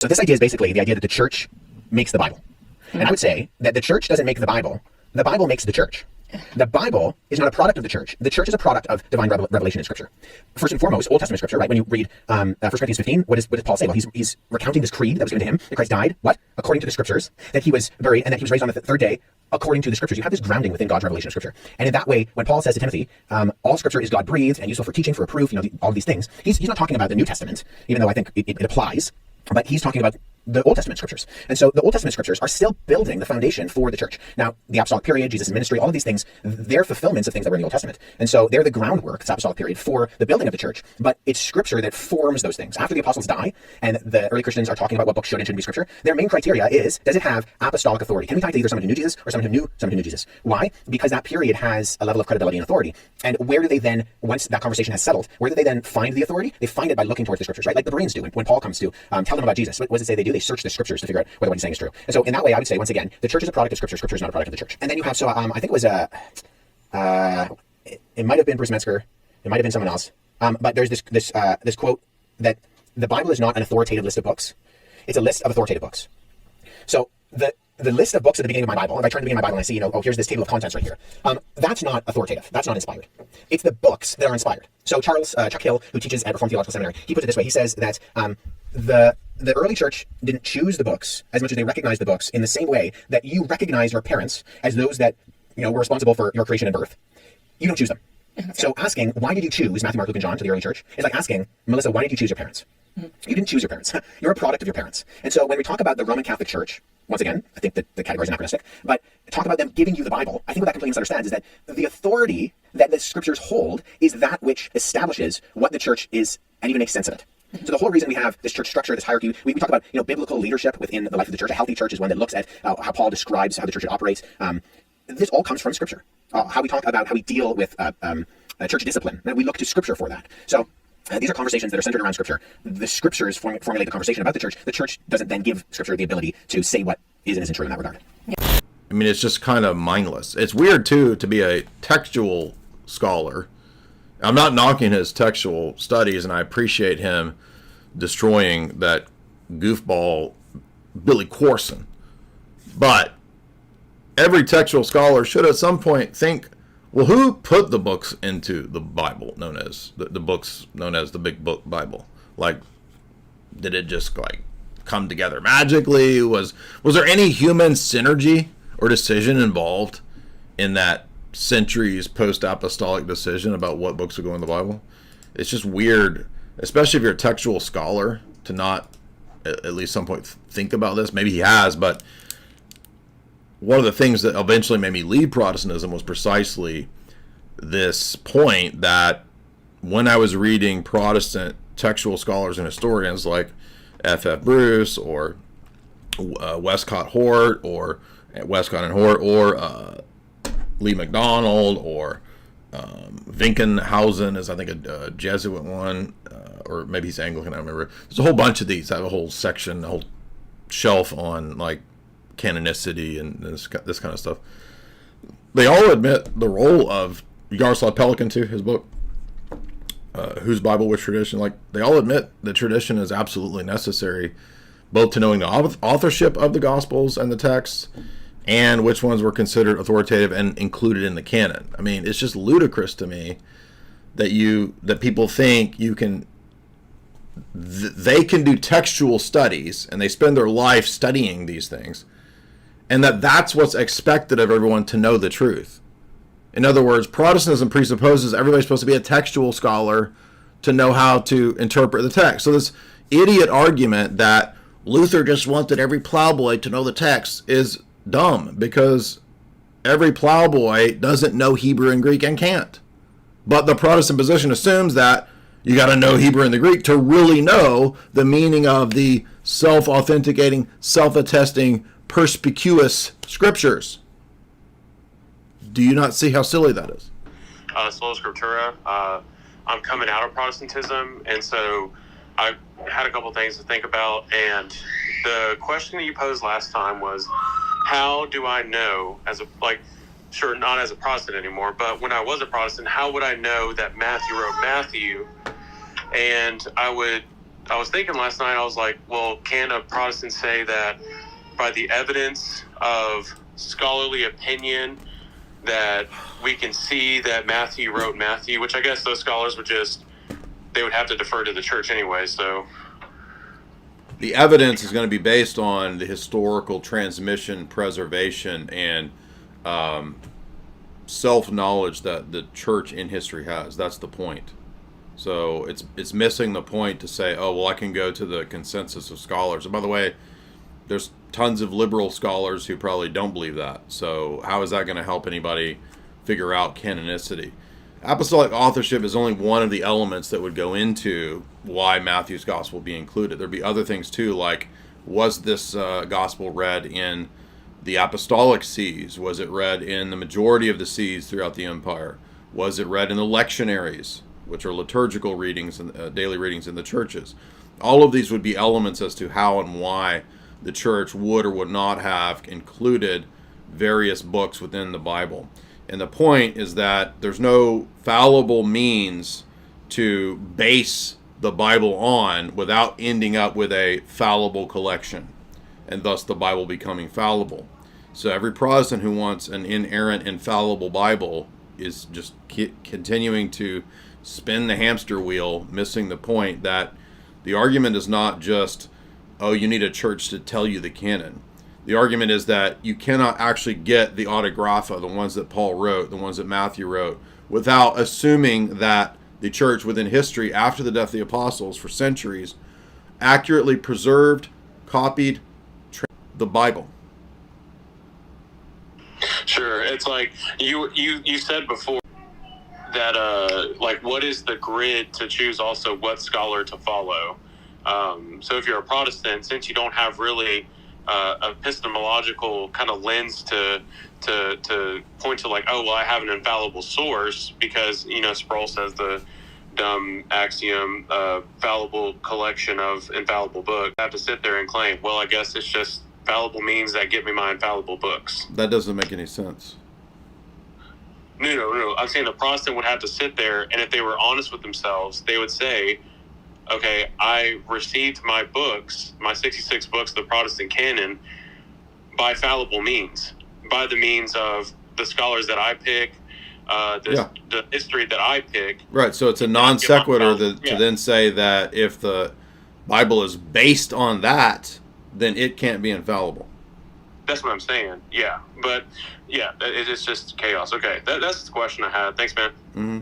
So this idea is basically the idea that the church makes the Bible. And I would say that the church doesn't make the Bible makes the church. The Bible is not a product of the church. The church is a product of divine revelation in Scripture. First and foremost, Old Testament Scripture, right? When you read 1 Corinthians 15, what does Paul say? Well, he's recounting this creed that was given to him, that Christ died, what? According to the Scriptures, that he was buried, and that he was raised on the third day, according to the Scriptures. You have this grounding within God's revelation of Scripture. And in that way, when Paul says to Timothy, all Scripture is God-breathed and useful for teaching, for reproof, all of these things, he's not talking about the New Testament, even though I think it applies, but he's talking about the Old Testament Scriptures. And so the Old Testament Scriptures are still building the foundation for the church. Now, the apostolic period, Jesus' ministry, all of these things, they're fulfillments of things that were in the Old Testament. And so they're the groundwork, this apostolic period, for the building of the church, but it's Scripture that forms those things. After the apostles die, and the early Christians are talking about what books should and shouldn't be Scripture, their main criteria is, does it have apostolic authority? Can we tie it to either someone who knew Jesus or someone who knew Jesus? Why? Because that period has a level of credibility and authority. And where do they then, once that conversation has settled, where do they then find the authority? They find it by looking towards the Scriptures, right? Like the Bereans do. When Paul comes to tell them about Jesus, what does it say they do? They search the Scriptures to figure out whether what he's saying is true. And so in that way, I would say, once again, the church is a product of Scripture. Scripture is not a product of the church. And then you have, so I think it was, it might have been Bruce Metzger. It might have been someone else. But there's this quote that the Bible is not an authoritative list of books. It's a list of authoritative books. So the list of books at the beginning of my Bible, if I turn to the beginning of my Bible and I see, oh, here's this table of contents right here. That's not authoritative. That's not inspired. It's the books that are inspired. So Chuck Hill, who teaches at Reformed Theological Seminary, he puts it this way. He says that the early church didn't choose the books as much as they recognized the books in the same way that you recognize your parents as those that, were responsible for your creation and birth. You don't choose them. Okay. So asking, why did you choose Matthew, Mark, Luke, and John to the early church is like asking, Melissa, why did you choose your parents? You didn't choose your parents. You're a product of your parents. And so when we talk about the Roman Catholic Church, once again, I think that the category is anachronistic, but talk about them giving you the Bible, I think what that completely misunderstands is that the authority that the Scriptures hold is that which establishes what the church is and even makes sense of it. So the whole reason we have this church structure, this hierarchy, we talk about biblical leadership within the life of the church. A healthy church is one that looks at how Paul describes how the church operates. This all comes from Scripture. How we talk about how we deal with church discipline, and we look to Scripture for that. So these are conversations that are centered around Scripture. The Scriptures formulate the conversation about the church. The church doesn't then give Scripture the ability to say what is and isn't true in that regard. I mean, it's just kind of mindless. It's weird, too, to be a textual scholar. I'm not knocking his textual studies, and I appreciate him destroying that goofball Billy Corson. But every textual scholar should at some point think, well, who put the books into the Bible, known as the books known as the Big Book Bible? Like, did it just come together magically? Was there any human synergy or decision involved in that centuries post-apostolic decision about what books would go in the Bible? It's just weird, especially if you're a textual scholar, to not at least some point think about this. Maybe he has, but one of the things that eventually made me leave Protestantism was precisely this point, that when I was reading Protestant textual scholars and historians like F.F. Bruce or Westcott Hort or Westcott and Hort or Lee MacDonald or Winkenhausen is, I think, a Jesuit one, or maybe he's Anglican, I don't remember. There's a whole bunch of these. I have a whole section, a whole shelf on canonicity and this kind of stuff. They all admit the role of Yaroslav Pelikan, too, his book, Whose Bible, Which Tradition. They all admit that tradition is absolutely necessary, both to knowing the authorship of the Gospels and the texts, and which ones were considered authoritative and included in the canon. I mean, it's just ludicrous to me that people think they can do textual studies and they spend their life studying these things, and that's what's expected of everyone to know the truth. In other words, Protestantism presupposes everybody's supposed to be a textual scholar to know how to interpret the text. So this idiot argument that Luther just wanted every plowboy to know the text is dumb, because every plowboy doesn't know Hebrew and Greek and can't. But the Protestant position assumes that you got to know Hebrew and the Greek to really know the meaning of the self-authenticating, self-attesting, perspicuous scriptures. Do you not see how silly that is? Sola Scriptura. I'm coming out of Protestantism, and so I had a couple things to think about. And the question that you posed last time was, how do I know, sure, not as a Protestant anymore, but when I was a Protestant, how would I know that Matthew wrote Matthew? And I would I was thinking last night, I was like, well, can a Protestant say that by the evidence of scholarly opinion that we can see that Matthew wrote Matthew, which I guess those scholars they would have to defer to the church anyway, so... The evidence is going to be based on the historical transmission, preservation, and self-knowledge that the church in history has. That's the point. So it's missing the point to say, oh, well, I can go to the consensus of scholars. And by the way, there's tons of liberal scholars who probably don't believe that. So how is that going to help anybody figure out canonicity? Apostolic authorship is only one of the elements that would go into why Matthew's gospel be included. There'd be other things too, like was this gospel read in the apostolic sees? Was it read in the majority of the sees throughout the empire? Was it read in the lectionaries, which are liturgical readings and daily readings in the churches? All of these would be elements as to how and why the church would or would not have included various books within the Bible. And the point is that there's no fallible means to base the Bible on without ending up with a fallible collection, and thus the Bible becoming fallible. So every Protestant who wants an inerrant, infallible Bible is just continuing to spin the hamster wheel, missing the point that the argument is not just, oh, you need a church to tell you the canon. The argument is that you cannot actually get the autographa, the ones that Paul wrote, the ones that Matthew wrote, without assuming that the church within history, after the death of the apostles for centuries, accurately preserved, copied the Bible. Sure. It's like you said before that, like, what is the grid to choose also what scholar to follow? So if you're a Protestant, since you don't have really epistemological kind of lens to point to, like, oh, well, I have an infallible source because, Sproul says the dumb axiom, fallible collection of infallible books. I have to sit there and claim, well, I guess it's just fallible means that get me my infallible books. That doesn't make any sense. No. I'm saying the Protestant would have to sit there, and if they were honest with themselves, they would say, okay, I received my books, my 66 books, the Protestant canon, by fallible means, by the means of the scholars that I pick, the history that I pick. Right, so it's a non sequitur to then say that if the Bible is based on that, then it can't be infallible. That's what I'm saying, yeah. But, yeah, it's just chaos. Okay, that's the question I had. Thanks, man. Mm-hmm.